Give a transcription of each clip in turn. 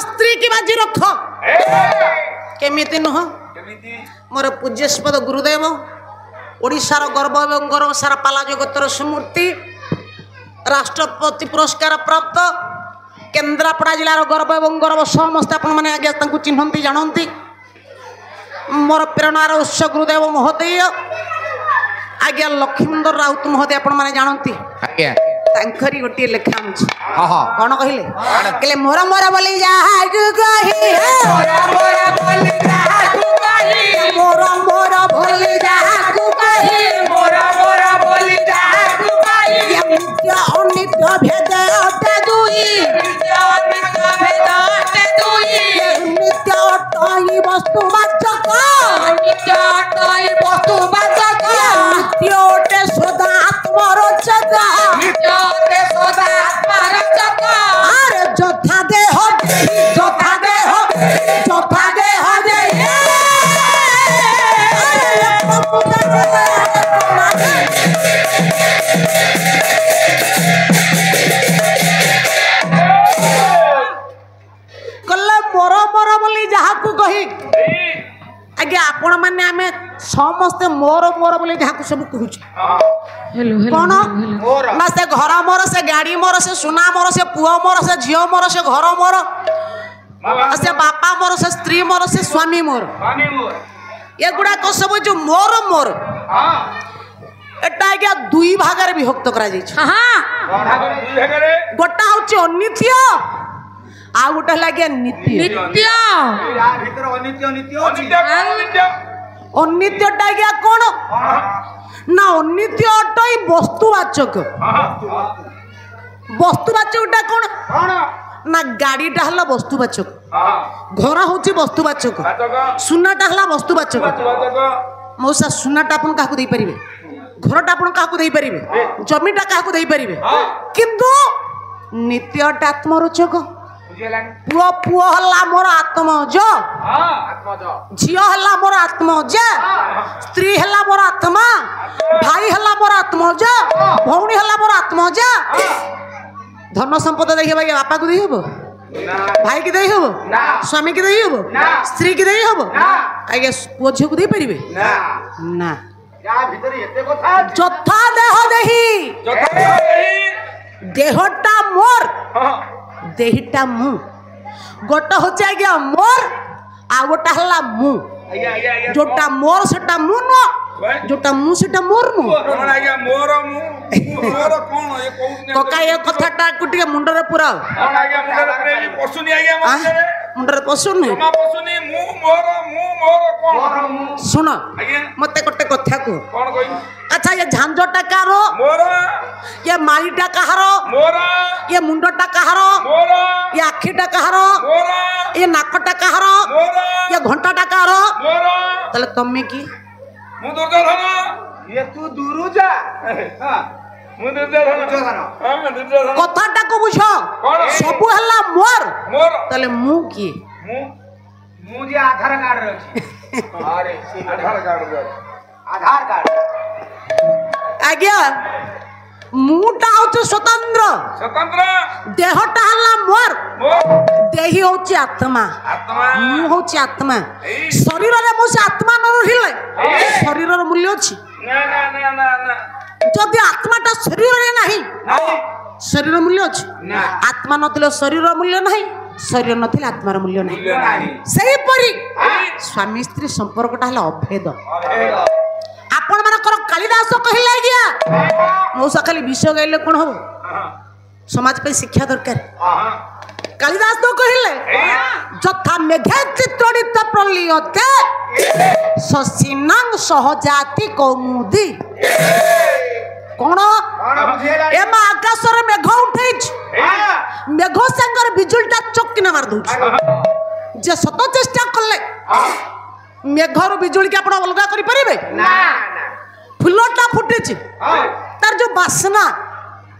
स्त्री की बाजी रख केमिति नुह मोर पूज्यस्पद गुरुदेव ओडिशार गर्व एवं गौरव सारा पाला जगतर सुमूर्ति राष्ट्रपति पुरस्कार प्राप्त केन्द्रापड़ा जिलार गर्व एवं गौरव समस्त आपण मैंने आज्ञा चिन्हती जानती मोर प्रेरणार उत्स गुरुदेव महोदय आज्ञा लक्ष्मींदर राउत महोदय आपण मैंने जानती तांकरी गोटे लेखा कौन कहले कहले मोर मोर बोली जा मोर मोर बोली जा नित्य अनित्य भेद अटे दुई नित्य अटई वस्तुवाचक नित्य अटे सदा आत्मरोचक अरे जोथा देह आज्ञा आपण मैंने आम समस्ते मोर मोर बोले जहाँ सब कहूँ कौन ना से घर मोर से गाड़ी मोर से सुना मोर से पुओ मोर से झील मोर से घर मोर से बापा मोर से स्त्री मोर से स्वामी मोर ये गुड़ाक सब जो मोर मोर एटा आज्ञा दुई भाग विभक्त करा गोटा हूँ अनित्य आ गोटे लगे नित्य अनित्यटा आज्ञा कौन ना अनित्य अटई वस्तुवाचक वस्तुवाचकटा कौन ना गाड़ीटा हला वस्तुवाचक घर हूँ वस्तुवाचक सुनाटा हला वस्तुवाचक मौसा सुनाटा अपन क्या दे पारे घरटा अपन क्या दे पारे जमीटा क्या दे पारे किंतु नित्यटा आत्मरोचक पुओ पुओ हल्ला मोर आत्मज झील हल्ला मोर आत्मज स्त्री हल्ला मोर आत्मा भाई हल्ला मोर आत्मज भौणी हल्ला मोर आत्मज धन संपद दे हे बापा को दे हबो भाई की दे हबो स्वामी की दे हबो स्त्री की दे हबो आगे पुओ झियो को दे परिबे ना जथा देह देही देहटा मोर देहिटा मु गोटा होचे आज्ञा मोर आ गोटा हला मु जोटा मोर सेटा मु न जोटा मु सेटा मोर नु कोन आज्ञा मोर मु मोर कोन ये कहू कका ये कथाटा कुटिया मुंडरे पुरा कोन आज्ञा मुंडरे पुरा पसुनी आज्ञा मुंडरे पसुनी जमा पसुनी मु मोर कोन सुन मते गोटे कथा को कोन कहि अच्छा ये झांझटा कारो मोर ये माईटा कहारो मोर ये मुंडटा कहारो मोर ये आखिटा कहारो मोर ये नाकटा कहारो मोर ये घंटाटा कहारो मोर तले तम्मे की मु दुर्योधन ये तू दूरु जा हां मु दुर्योधन हां दुर्योधन कथाटा को बुझो सबु हल्ला मोर मोर तले मु की मु जे आधार कार्ड रे अछि अरे आधार कार्ड रे आधार कार्ड आज्ञा मुटा हूँ स्वतंत्र स्वतंत्र देहटा हल्ला मोर देही हूँ आत्मा मु हूँ आत्मा शरीर में मुझे आत्मा न रहिले शरीर मूल्य अच्छी जदि आत्माटा शरीर में नहीं शरीर मूल्य अच्छी आत्मा नथिले शरीर मूल्य नहीं शरीर नथिले आत्मार मूल्य नहीं सही परी स्वामी स्त्री संपर्कटा हला अभेद आपण मानकर कालिदास कहले आज्ञा मौसा खाली विषय गाइले कोन हो समाज पे शिक्षा दरकार कालिदास तो कहले जथा मेघे चित्रणित प्रलियते ससिनांग सहजाति कौमुदी कोन ए मा आकाश रे मेघ उठैछ मेघ संगर बिजुलटा चक्किना मार दउछ जे सत चेष्टा करले मेघर बिजुली के आप अलग करें फुलटा फुटे तार जो बासना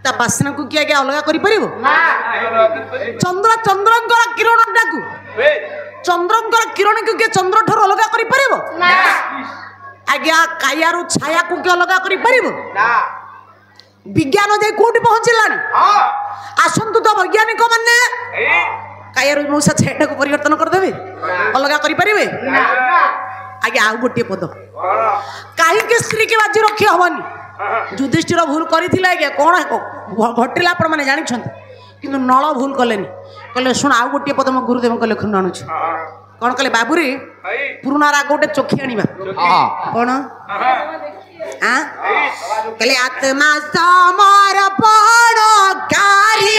ता बासना को किए अलग कर चंद्र चंद्रंकर किरणटा को चंद्रंकर किरण को किए चंद्र ठार अलग कर आज्ञा कायारू छाया को किए अलग कर विज्ञान दे कोठी पहुंचलानी आसंतु तो वैज्ञानिक माने काया मौसा छेटा को परिवर्तन करदेवे अलग करें आगे आउ गोटे पद कहीं स्त्री की बाजी रखी हबनी युधिष्ठिर भूल करथिला आज्ञा कौन घटिला आपण मैंने जानी किंतु नल भूल कले कहले शुण आउ गोटे पद मो गुरुदेव को लेखन आणु कौन कहले बाबूरी पुराना राग गोटे चोखी आनिबा कौन कहले आत्मा समर्पण कार्य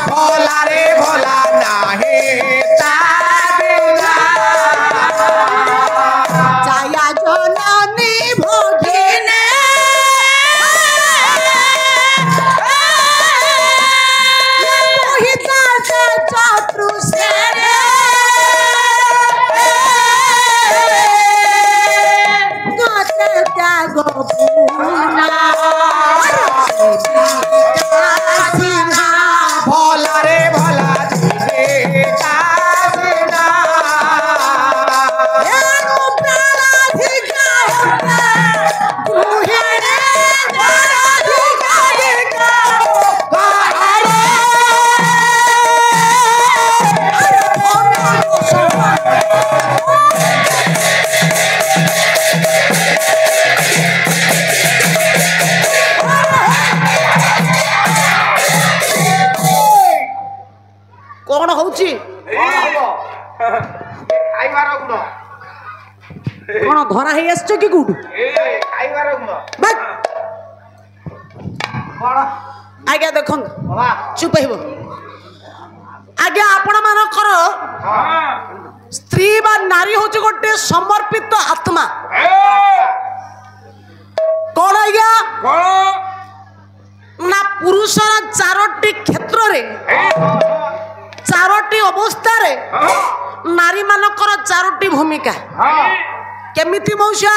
भोला रे भोला नाही जया जननी भोगिने भोला रे भोला कौन होची कौन धरा ही आसछ कि गुडू आज्ञा देखो चुप हो आज्ञा आपण मानकर स्त्री बा नारी होची गोटे समर्पित आत्मा कौन आज्ञा ना पुरुषर चारोटी क्षेत्र रे चारोटी अवस्था रे नारी मानकर चारोटी भूमिका केमिति मौसा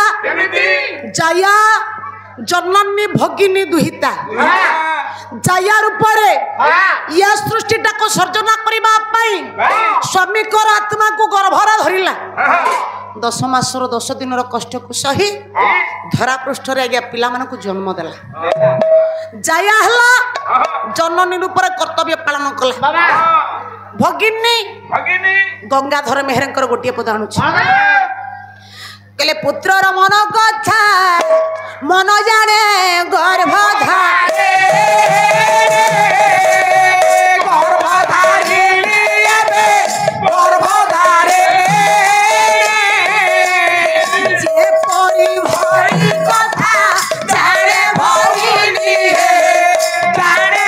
जया जननी भगिनी दुहिता जया रूप या सृष्टिटा को सर्जना करबा पाई स्वामी को आत्मा को गर्भरा धरिला 10 मासर 10 दिन कष्ट को सही धरा पृष्ठ रे आज्ञा पिला मन को जन्म देला जया हला जननी रूप कर्तव्य पालन कला भगिनी गंगाधर मेहरंकर गोटे पद आणु कहले पुत्रर मन कथा मन जाने गर्भधारे जे परी भरी कथा जाने भगिनी जाने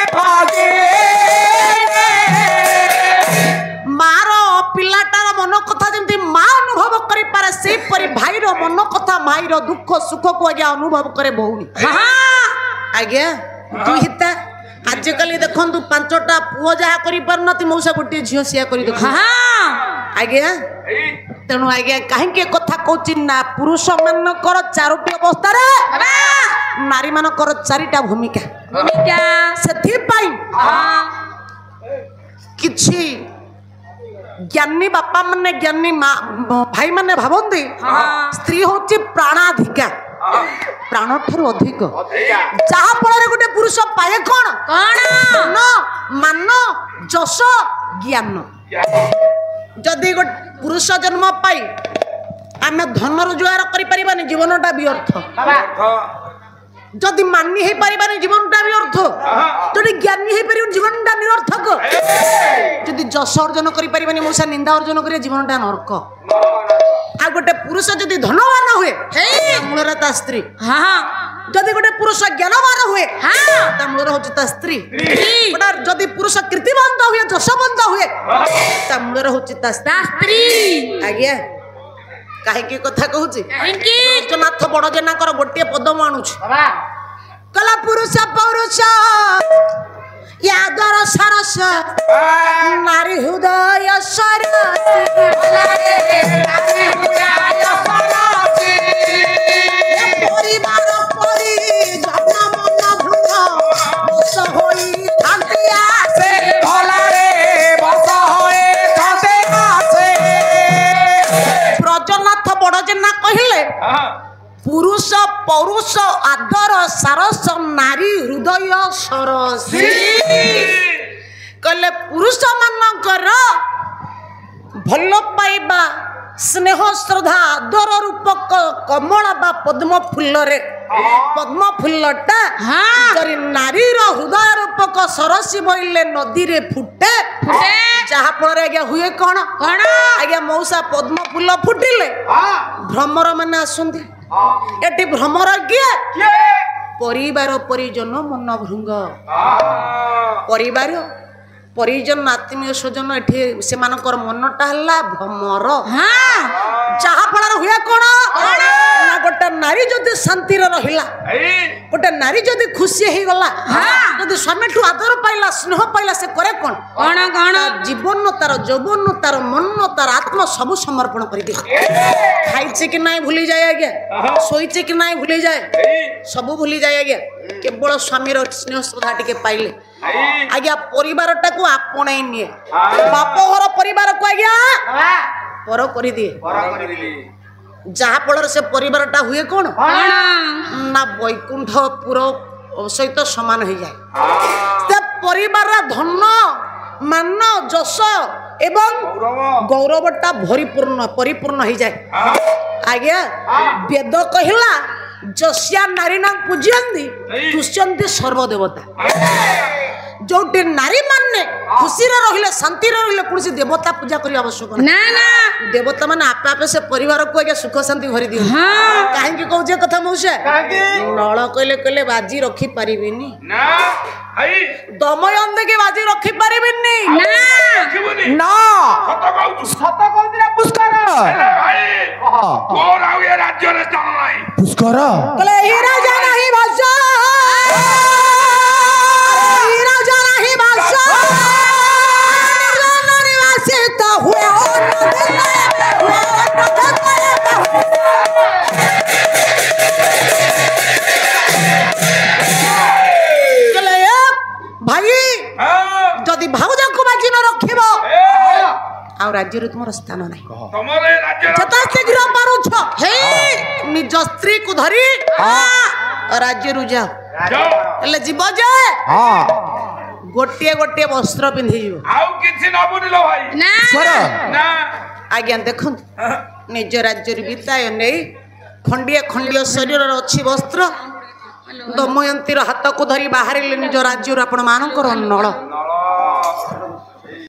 मार पिलाटार मन कथा जमी माँ अनुभव कर पारे से भाईर मन कथा माईर दुख सुख को आज्ञा अनुभव करे भौणी आज्ञा दुहिता आजिकल देखु 5टा पुओ जहा करि पारनति मौसा गोटे झियो सिया करि देख आज्ञा तेणु आज्ञा कहीं कथा कहूँ ना पुरुष मानकर 4टी अवस्था नारी मानकर 4टा भूमिका से किछि ज्ञानी बापा माने ज्ञानी भाई माने भावंती स्त्री होची प्राणाधिका प्राण ठार अधिक जहा फल गोटे पुरुष पाए कौन मान जश ज्ञान जदि गोटे पुरुष जन्म पाई आम धन रोजगार कर जीवनटा व्यर्थ जदि मानी हो पारे जीवनटा व्यर्थ जदि ज्ञानी हो पार जीवनटा निरर्थक जदि जश अर्जन कर मौसा निंदा अर्जन कर जीवनटा नरक आ गोटे पुरुष जदि धनवान हुए मूल ता स्त्री जदि गोटे पुरुष ज्ञानवान हुए मूल हूँ ता स्त्री जदि पुरुष कीर्तिवंत हुए जशवंत हुए मूल हूँ ता स्त्री आज्ञा कहीं कथा कहूँ नाथ बड़ जेनाकर गोटे पद आणु कला पुरुष पौरुष यादर सरस नारी हृदय परिवार परि जन्म पौरुष आदर सारस नारी हृदय सरसी कहले पुरुष मानकर भल पाइबा स्नेह श्रद्धा आदर रूपक कमल बा पद्म फूल रे पद्म फूलटा जरी नारीर हृदय रूपक सरसी बोइले नदी रे फुटे जहा फल आज्ञा हुए कौन आज्ञा मौसा पद्म फूल फुटिले भ्रमर माने आसुंदी एटी भ्रमर किए परिवार परिजन मन भृंग परिवार परिजन आत्मीय स्वजन एठी से मानकर मनटा हल्ला भ्रमर जहा फल हुए कौन गोटे नारी जदि शांति रहिला गोटे नारी जदि खुशी हो गला जदि स्वामी ठू आदर पाइला स्नेह पाइला से करे कौन जीवन तार जौवन तार मन तार आत्मा सब समर्पण कर दिए खाइचे कि नहीं भूली जाए आज्ञा शोचे कि नहीं भूली जाए सब भूली जाए आज्ञा केवल स्वामी स्नेह श्रद्धा टिके पाइले आज्ञा परिवार टाकू आपणे निए बाप घर परिवार को आज्ञा पर कर दिए जहा फल से परिवार टा हुए कौन ना वैकुंठपुर सहित सामान हो जाए परिवार धन मान जश एवं गौरवटा भरिपूर्ण परिपूर्ण हो जाए आज्ञा वेद कहला जस्या नारी ना पूजयंती तुष्यंती सर्वदेवता जोटे नारी माने खुशी रहिले शांति रहिले कौन देवता पूजा करी आवश्यक ना देवता माने आपे आपे से परिवार को आगे सुख शांति भरी दियो काहे कहू जे कथा मौसे नळ कहले कहले बाजी रखी परिबिनी ना भाई दमयंती के बाजी रखी परिबिनी ना सत कहू रे पुष्कर भाई कोन आउ ये राज्य रे चल नाही पुष्कर कहले ही राजा नहीं भाषा भाई जदि भाउजा को बाजी न रखिब आ राज्य रे तुमर स्थान नाही तमरे राज्य जता शीघ्र पारुछ हे निज स्त्री को धरी राज्य रु जाओ एले जीव जे हां गोटे गोटे वस्त्र पिंधि जीव आउ किछि न बुनिलो भाई ना आज्ञा देखो निज राज्य रे बिताय नै खंडिया खंडिया शरीर रे अछि वस्त्र दमयंती हाथ को धरी बाहर निज राज्य आपण मानकर नळ